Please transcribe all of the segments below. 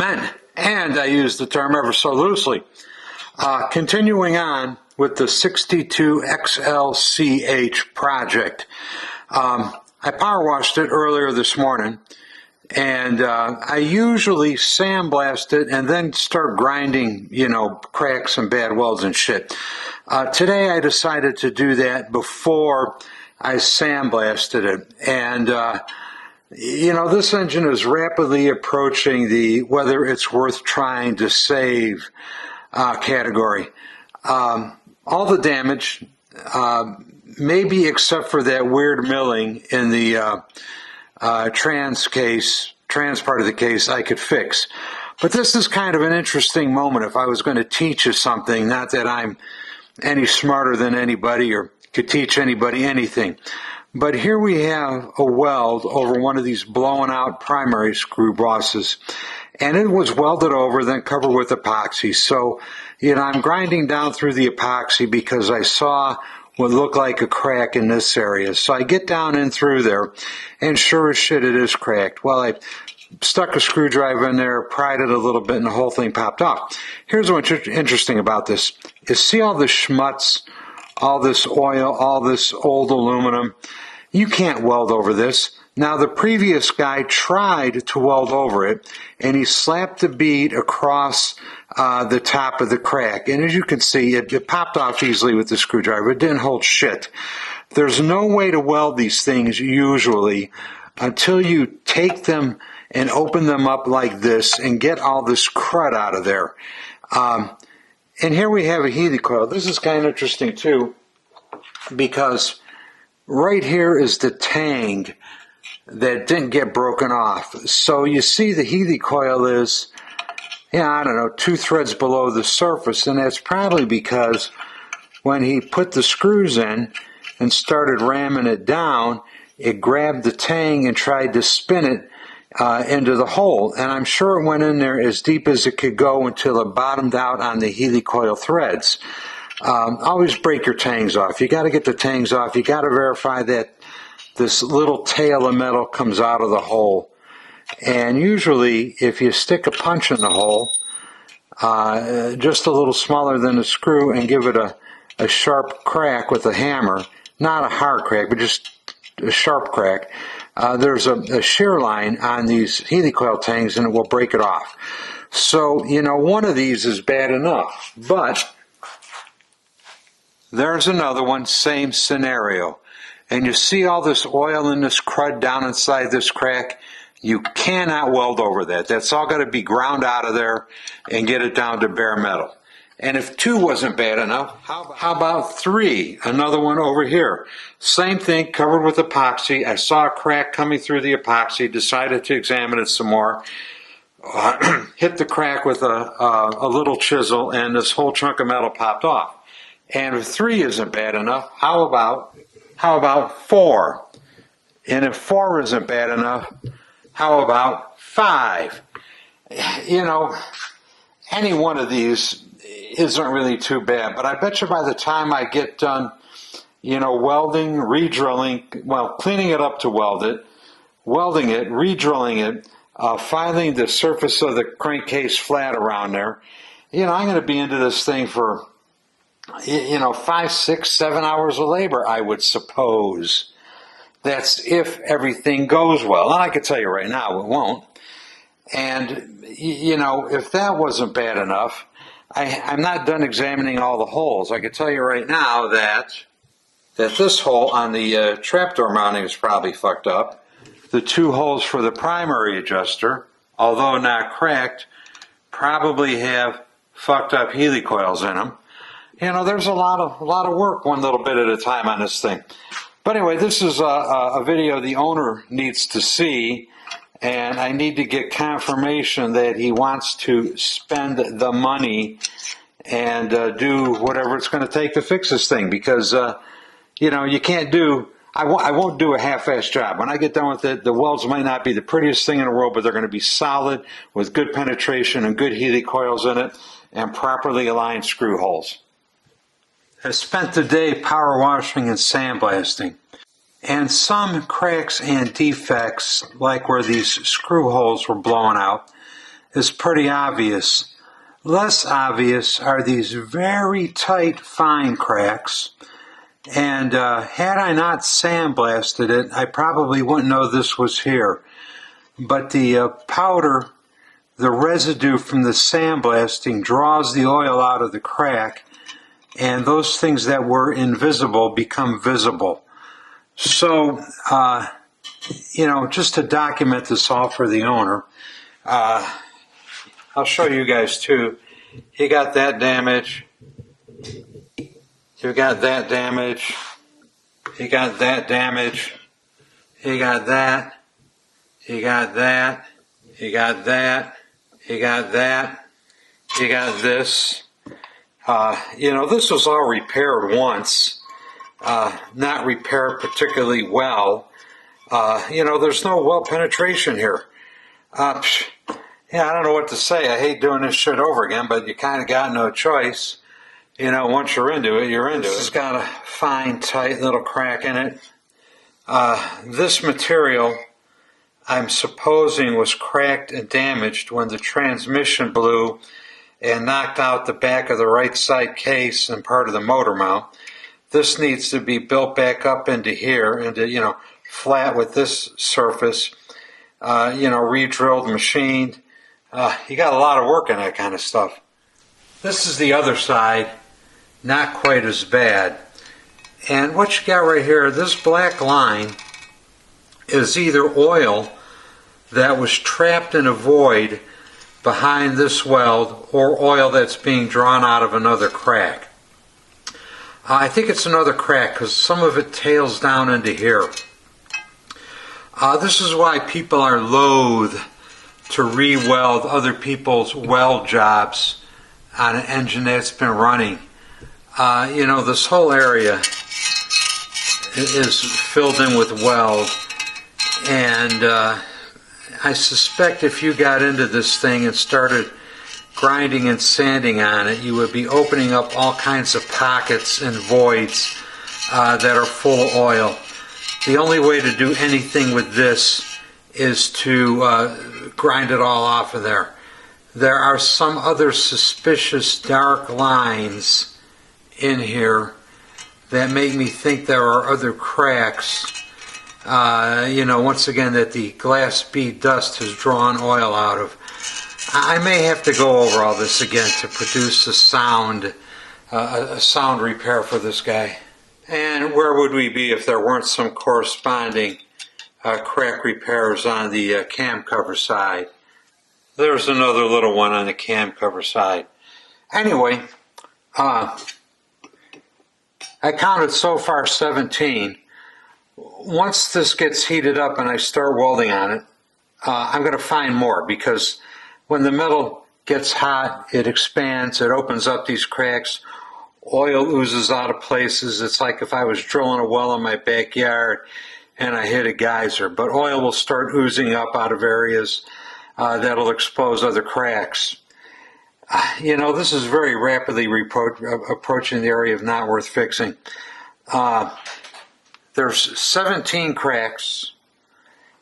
meant, and I use the term ever so loosely. Continuing on with the 62 XLCH project. I power washed it earlier this morning, and I usually sandblast it and then start grinding, cracks and bad welds and shit. Today I decided to do that before I sandblasted it, and this engine is rapidly approaching the whether it's worth trying to save category. All the damage, maybe except for that weird milling in the trans part of the case, I could fix. But this is kind of an interesting moment if I was going to teach you something, not that I'm any smarter than anybody or could teach anybody anything. But here we have a weld over one of these blown out primary screw bosses, and it was welded over, then covered with epoxy. So, I'm grinding down through the epoxy because I saw what looked like a crack in this area. So I get down in through there, and sure as shit it is cracked. Well, I stuck a screwdriver in there, pried it a little bit, and the whole thing popped off. Here's what's interesting about this. You see all this schmutz, all this oil, all this old aluminum? You can't weld over this. Now, the previous guy tried to weld over it, and he slapped the bead across the top of the crack. And as you can see, it popped off easily with the screwdriver. It didn't hold shit. There's no way to weld these things usually until you take them and open them up like this and get all this crud out of there. And here we have a heating coil. This is kind of interesting too, because right here is the tang that didn't get broken off. So you see the heating coil is, 2 threads below the surface, and that's probably because when he put the screws in and started ramming it down, it grabbed the tang and tried to spin it into the hole. And I'm sure it went in there as deep as it could go until it bottomed out on the heating coil threads. Always break your tangs off. You got to get the tangs off. You got to verify that this little tail of metal comes out of the hole. And usually, if you stick a punch in the hole, just a little smaller than a screw, and give it a sharp crack with a hammer, not a hard crack, but just a sharp crack, there's a shear line on these heating coil tangs, and it will break it off. So, one of these is bad enough. But there's another one, same scenario. And you see all this oil and this crud down inside this crack? You cannot weld over that. That's all got to be ground out of there and get it down to bare metal. And if 2 wasn't bad enough, how about 3? Another one over here. Same thing, covered with epoxy. I saw a crack coming through the epoxy, decided to examine it some more. Hit the crack with a little chisel, and this whole chunk of metal popped off. And if 3 isn't bad enough, how about 4? And if 4 isn't bad enough, how about 5? Any one of these isn't really too bad, but I bet you by the time I get done, welding, re-drilling, cleaning it up to weld it, welding it, re-drilling it, filing the surface of the crankcase flat around there, I'm going to be into this thing for 5, 6, 7 hours of labor, I would suppose. That's if everything goes well. And I can tell you right now, it won't. And, if that wasn't bad enough, I'm not done examining all the holes. I can tell you right now that this hole on the trapdoor mounting is probably fucked up. The 2 holes for the primary adjuster, although not cracked, probably have fucked up heating coils in them. There's a lot of work, one little bit at a time on this thing. But anyway, this is a video the owner needs to see, and I need to get confirmation that he wants to spend the money and do whatever it's going to take to fix this thing, because you can't do. I won't do a half-assed job. When I get done with it, the welds might not be the prettiest thing in the world, but they're going to be solid with good penetration and good heating coils in it and properly aligned screw holes. I spent the day power washing and sandblasting, and some cracks and defects, like where these screw holes were blown out, is pretty obvious. Less obvious are these very tight fine cracks. And had I not sandblasted it, I probably wouldn't know this was here. But the powder, the residue from the sandblasting draws the oil out of the crack, and those things that were invisible become visible. So, just to document this all for the owner, I'll show you guys too. You got that damage. You got that damage. You got that damage. You got that. You got that. You got that. You got that. You got this. This was all repaired once. Not repaired particularly well. There's no well penetration here. I don't know what to say. I hate doing this shit over again, but you kind of got no choice. Once you're into it, you're into it. It's got a fine, tight little crack in it. This material, I'm supposing, was cracked and damaged when the transmission blew and knocked out the back of the right side case and part of the motor mount. This needs to be built back up into here, into, flat with this surface, re-drilled, machined. You got a lot of work in that kind of stuff. This is the other side, not quite as bad. And what you got right here, this black line is either oil that was trapped in a void behind this weld or oil that's being drawn out of another crack. I think it's another crack because some of it tails down into here. This is why people are loath to re-weld other people's weld jobs on an engine that's been running. This whole area is filled in with weld, and I suspect if you got into this thing and started grinding and sanding on it, you would be opening up all kinds of pockets and voids that are full of oil. The only way to do anything with this is to grind it all off of there. There are some other suspicious dark lines in here that make me think there are other cracks. Once again, that the glass bead dust has drawn oil out of. I may have to go over all this again to produce a sound repair for this guy. And where would we be if there weren't some corresponding crack repairs on the cam cover side? There's another little one on the cam cover side. Anyway, I counted so far 17. Once this gets heated up and I start welding on it, I'm going to find more, because when the metal gets hot, it expands, it opens up these cracks, oil oozes out of places. It's like if I was drilling a well in my backyard and I hit a geyser, but oil will start oozing up out of areas that'll expose other cracks. This is very rapidly approaching the area of not worth fixing. There's 17 cracks.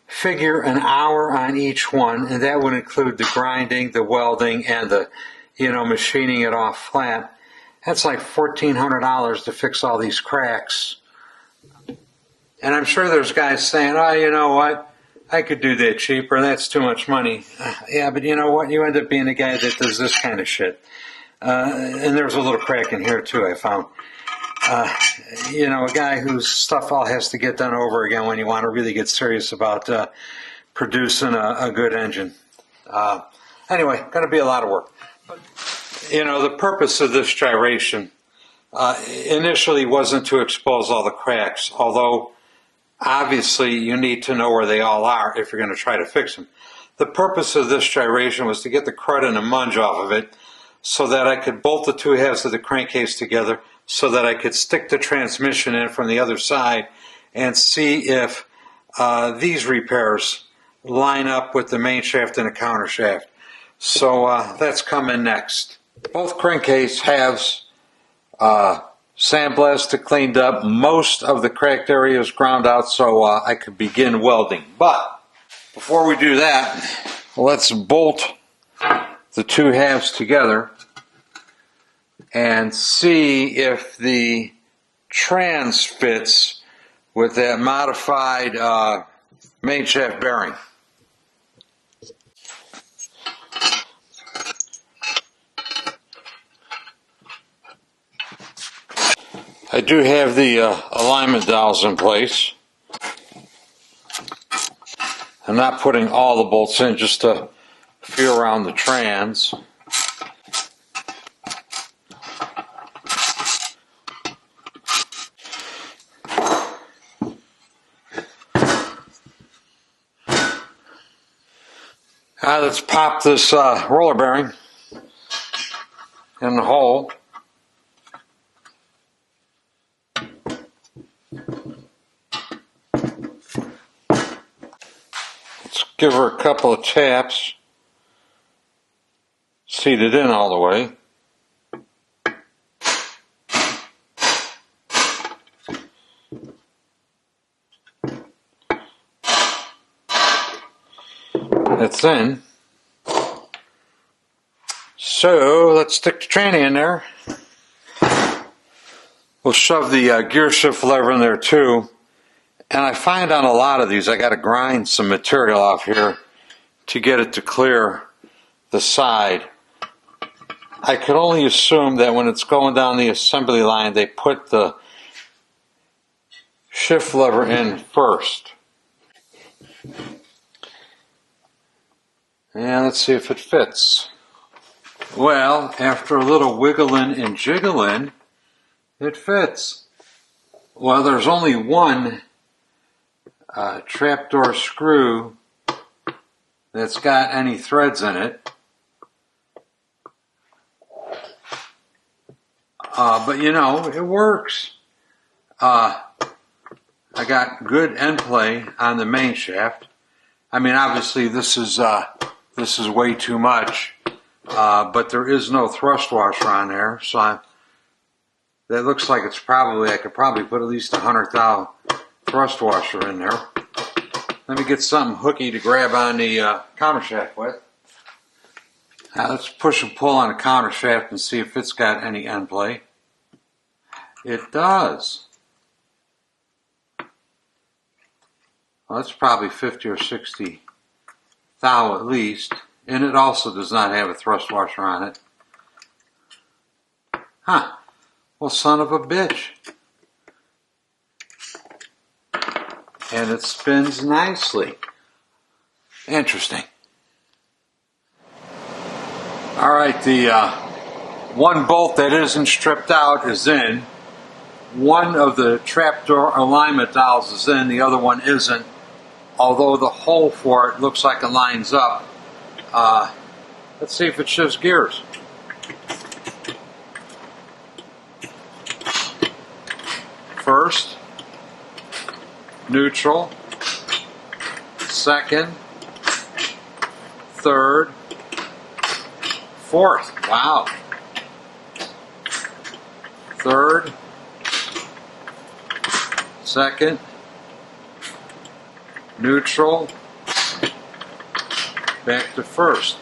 Figure an hour on each one, and that would include the grinding, the welding, and the, machining it off flat. That's like $1,400 to fix all these cracks. And I'm sure there's guys saying, oh, you know what? I could do that cheaper. That's too much money. Yeah, but you know what? You end up being a guy that does this kind of shit. And there's a little crack in here, too, I found. A guy whose stuff all has to get done over again when you want to really get serious about producing a good engine. Anyway, going to be a lot of work. The purpose of this gyration initially wasn't to expose all the cracks, although obviously you need to know where they all are if you're going to try to fix them. The purpose of this gyration was to get the crud and the munge off of it so that I could bolt the two halves of the crankcase together, so that I could stick the transmission in from the other side and see if these repairs line up with the main shaft and the counter shaft. So that's coming next. Both crankcase halves sandblasted, cleaned up. Most of the cracked areas ground out so I could begin welding. But before we do that, let's bolt the two halves together and see if the trans fits with that modified main shaft bearing. I do have the alignment dowels in place. I'm not putting all the bolts in, just to feel around the trans. Let's pop this roller bearing in the hole. Let's give her a couple of taps. Seat it in all the way. It's in. So let's stick the tranny in there. We'll shove the gear shift lever in there too. And I find on a lot of these I got to grind some material off here to get it to clear the side. I could only assume that when it's going down the assembly line they put the shift lever in first. And let's see if it fits. Well, after a little wiggling and jiggling, it fits. Well, there's only one trapdoor screw that's got any threads in it. But you know, it works. I got good end play on the main shaft. I mean, obviously this is way too much, but there is no thrust washer on there, so that looks like it's probably, I could probably put at least 100 thou thrust washer in there. Let me get something hooky to grab on the counter shaft with. Now let's push and pull on the counter shaft and see if it's got any end play. It does. Well, that's probably 50 or 60 thou at least, and it also does not have a thrust washer on it. Huh. Well, son of a bitch. And it spins nicely. Interesting. Alright, the one bolt that isn't stripped out is in. One of the trapdoor alignment dowels is in, the other one isn't. Although the hole for it looks like it lines up. Let's see if it shifts gears. First, neutral, second, third, fourth. Wow. Third, second, neutral, back to first.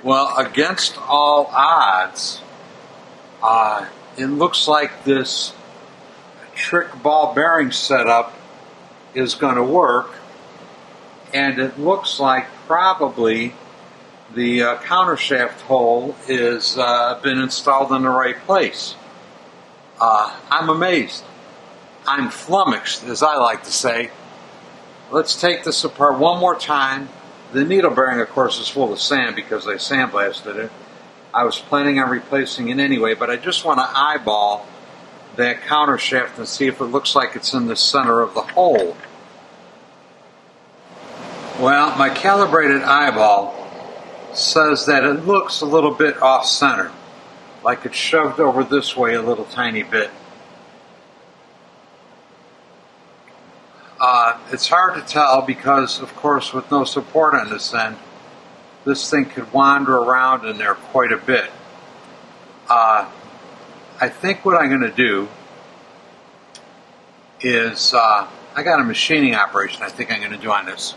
Well, against all odds, it looks like this trick ball bearing setup is going to work, and it looks like probably the countershaft hole is been installed in the right place. I'm amazed. I'm flummoxed, as I like to say. Let's take this apart one more time. The needle bearing, of course, is full of sand because I sandblasted it. I was planning on replacing it anyway, but I just want to eyeball that counter shaft and see if it looks like it's in the center of the hole. Well, my calibrated eyeball says that it looks a little bit off center, like it's shoved over this way a little tiny bit. It's hard to tell because, of course, with no support on this end, this thing could wander around in there quite a bit. I think what I'm going to do is, I got a machining operation I think I'm going to do on this.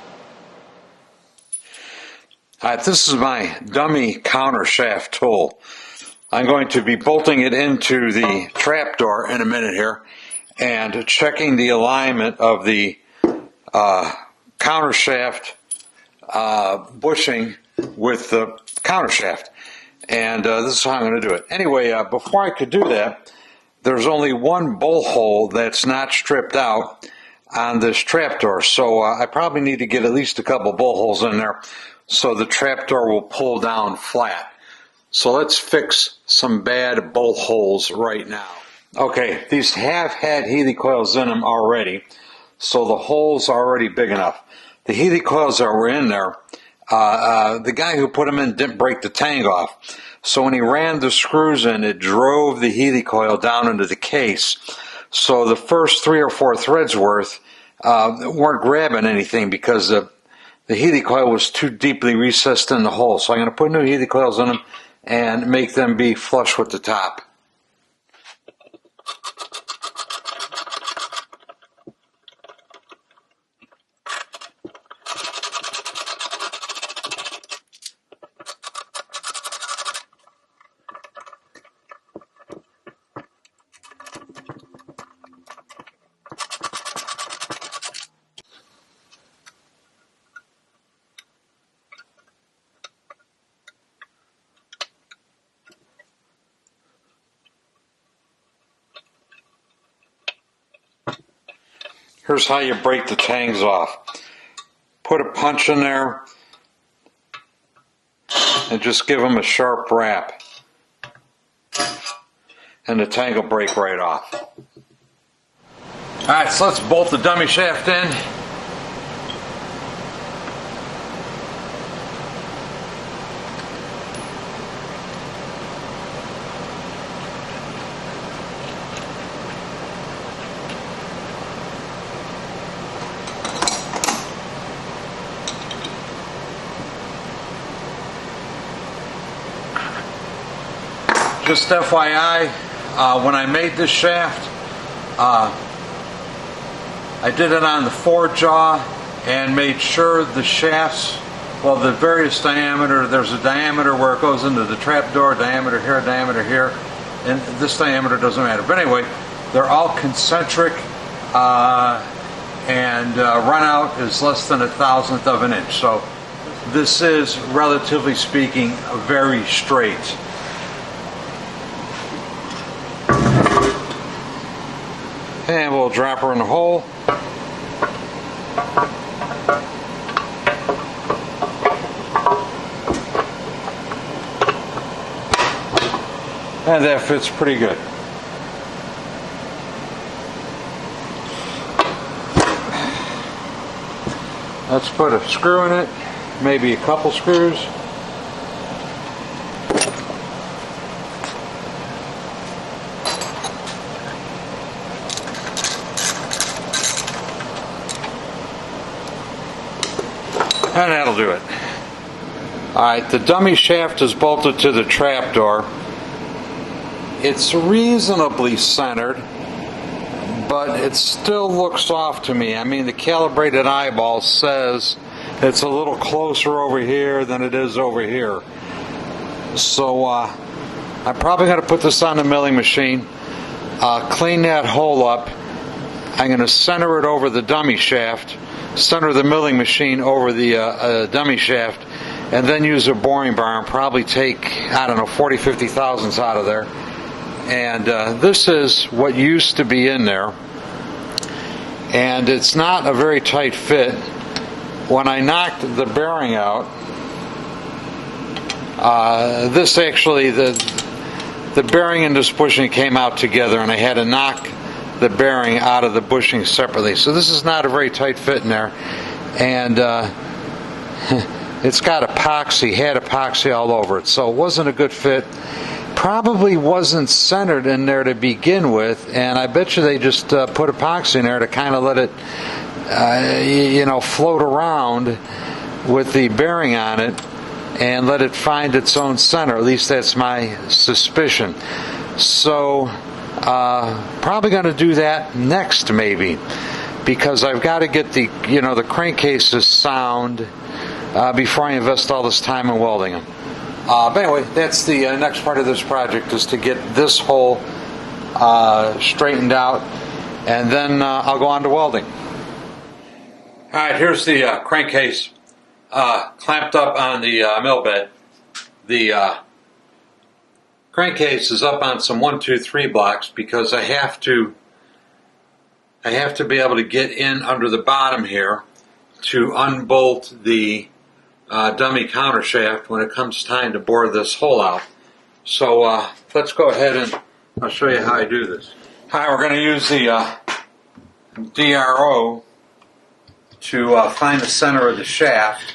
Alright, this is my dummy counter shaft tool. I'm going to be bolting it into the trapdoor in a minute here and checking the alignment of the counter shaft bushing with the counter shaft. And this is how I'm going to do it. Anyway, before I could do that, there's only one bolt hole that's not stripped out on this trapdoor. So I probably need to get at least a couple bolt holes in there so the trapdoor will pull down flat. So let's fix some bad bolt holes right now. Okay, these have had Healy coils in them already, so the holes are already big enough. The Healy coils that were in there, the guy who put them in didn't break the tang off. So when he ran the screws in, it drove the Healy coil down into the case. So the first 3 or 4 threads worth weren't grabbing anything because the Healy coil was too deeply recessed in the hole. So I'm going to put new Healy coils in them and make them be flush with the top. Here's how you break the tangs off. Put a punch in there and just give them a sharp rap. And the tang will break right off. Alright, so let's bolt the dummy shaft in. Just FYI, when I made this shaft, I did it on the 4-jaw and made sure the shafts, well, the various diameter, there's a diameter where it goes into the trapdoor, diameter here, and this diameter doesn't matter. But anyway, they're all concentric, and run out is less than 1/1000th of an inch. So this is, relatively speaking, very straight. And we'll drop her in the hole. And that fits pretty good. Let's put a screw in it, maybe a couple screws. And that'll do it. Alright, the dummy shaft is bolted to the trapdoor. It's reasonably centered, but it still looks off to me. I mean, the calibrated eyeball says it's a little closer over here than it is over here. So I'm probably going to put this on the milling machine, clean that hole up. I'm going to center it over the dummy shaft, center the milling machine over the dummy shaft, and then use a boring bar and probably take, 40-50 thousandths out of there. And this is what used to be in there, and it's not a very tight fit. When I knocked the bearing out, this actually, the bearing and this bushing came out together, and I had to knock the bearing out of the bushing separately. So this is not a very tight fit in there, and it's got epoxy, had epoxy all over it, so it wasn't a good fit. Probably wasn't centered in there to begin with, and I bet you they just put epoxy in there to kind of let it float around with the bearing on it and let it find its own center. At least that's my suspicion. So probably going to do that next, maybe, because I've got to get the crankcases sound before I invest all this time in welding them. But anyway, that's the next part of this project, is to get this hole straightened out, and then I'll go on to welding. Alright, here's the crankcase clamped up on the mill bed. The crankcase is up on some 1, 2, 3 blocks because I have to be able to get in under the bottom here to unbolt the dummy counter shaft when it comes time to bore this hole out. So let's go ahead and I'll show you how I do this. Alright, we're going to use the DRO to find the center of the shaft.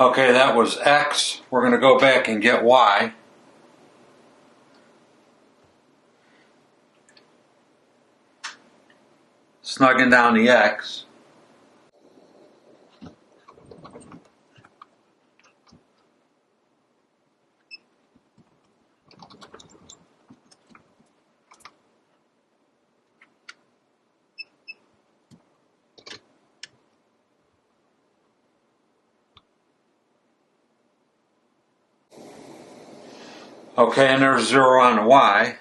Okay, that was X. We're going to go back and get Y. Snugging down the X. Okay, and there's 0 on the Y.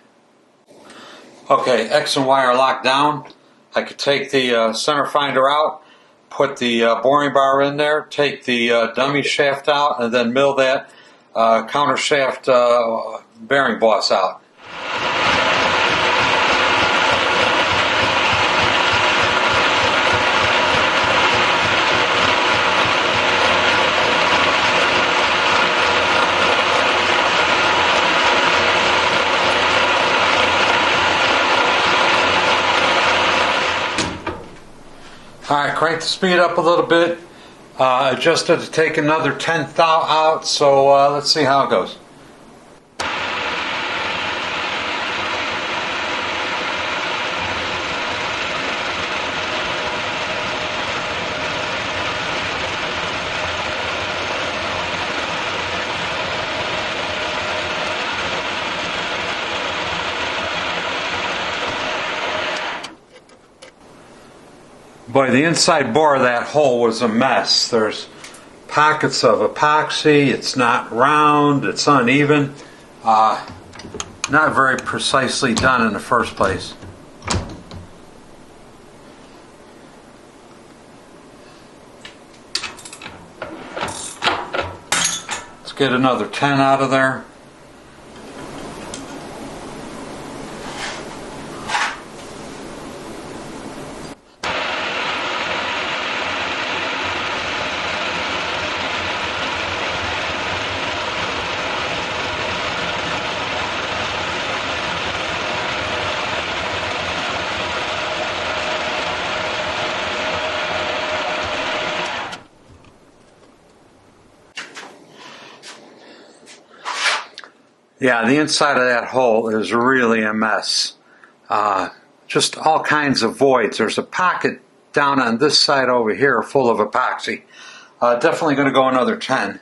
Okay, X and Y are locked down. I could take the center finder out, put the boring bar in there, take the dummy shaft out, and then mill that counter shaft bearing boss out. Alright, crank the speed up a little bit. Adjusted to take another 10th out, so let's see how it goes. Boy, the inside bore of that hole was a mess. There's pockets of epoxy, it's not round, it's uneven. Not very precisely done in the first place. Let's get another 10 out of there. Yeah, the inside of that hole is really a mess. Just all kinds of voids. There's a pocket down on this side over here full of epoxy. Definitely going to go another 10.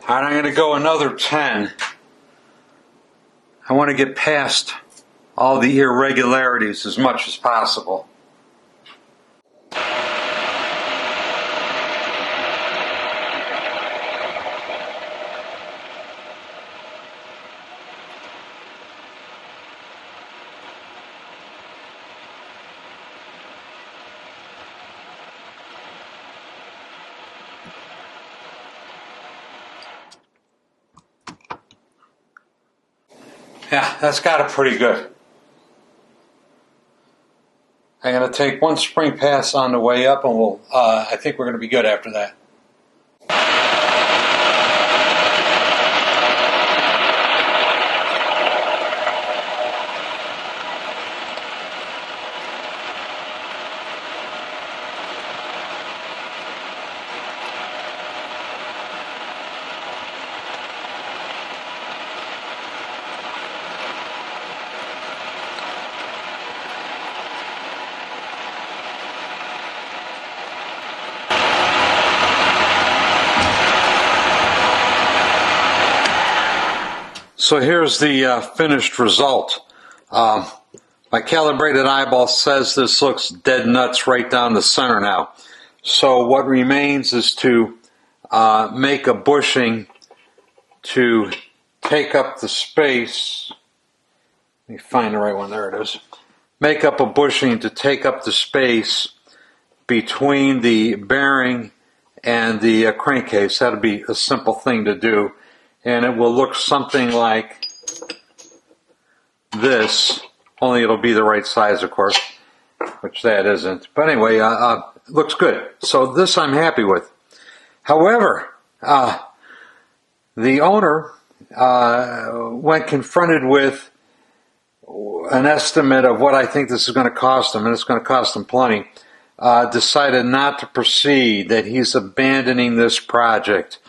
Alright, I'm going to go another 10. I want to get past all the irregularities as much as possible. Yeah, that's got it pretty good. I'm going to take one spring pass on the way up, and I think we're going to be good after that. So here's the finished result. My calibrated eyeball says this looks dead nuts right down the center now. So what remains is to make a bushing to take up the space. Let me find the right one. There it is. Make up a bushing to take up the space between the bearing and the crankcase. That'll be a simple thing to do. And it will look something like this, only it'll be the right size, of course, which that isn't. But anyway, it looks good. So this I'm happy with. However, the owner, when confronted with an estimate of what I think this is going to cost him, and it's going to cost him plenty, decided not to proceed, that he's abandoning this project.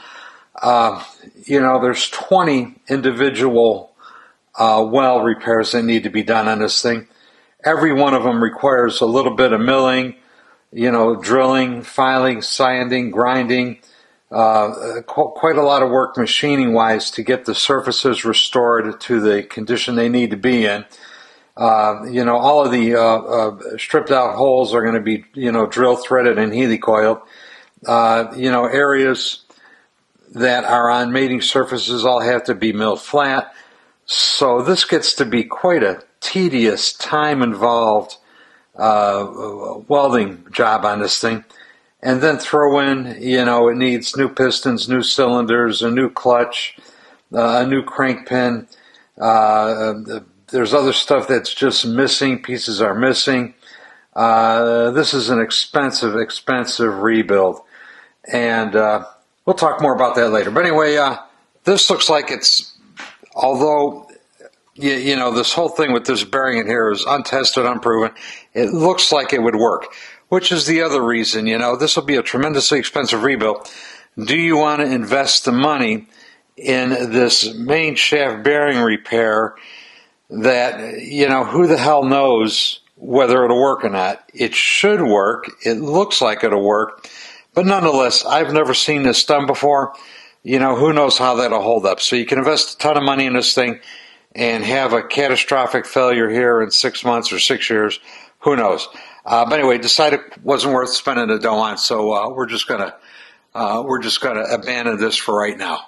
There's 20 individual well repairs that need to be done on this thing. Every one of them requires a little bit of milling, drilling, filing, sanding, grinding, quite a lot of work machining-wise to get the surfaces restored to the condition they need to be in. All of the stripped-out holes are going to be, drill threaded and helicoiled. Areas that are on mating surfaces all have to be milled flat. So this gets to be quite a tedious, time-involved welding job on this thing. And then throw in, it needs new pistons, new cylinders, a new clutch, a new crank pin. There's other stuff that's just missing. Pieces are missing. This is an expensive rebuild. And we'll talk more about that later. But anyway, this looks like it's, although, this whole thing with this bearing in here is untested, unproven, it looks like it would work, which is the other reason, this will be a tremendously expensive rebuild. Do you want to invest the money in this main shaft bearing repair that, who the hell knows whether it'll work or not? It should work. It looks like it'll work. But nonetheless, I've never seen this done before. Who knows how that'll hold up. So you can invest a ton of money in this thing and have a catastrophic failure here in 6 months or 6 years. Who knows? But anyway, decided it wasn't worth spending the dough on. So we're just gonna abandon this for right now.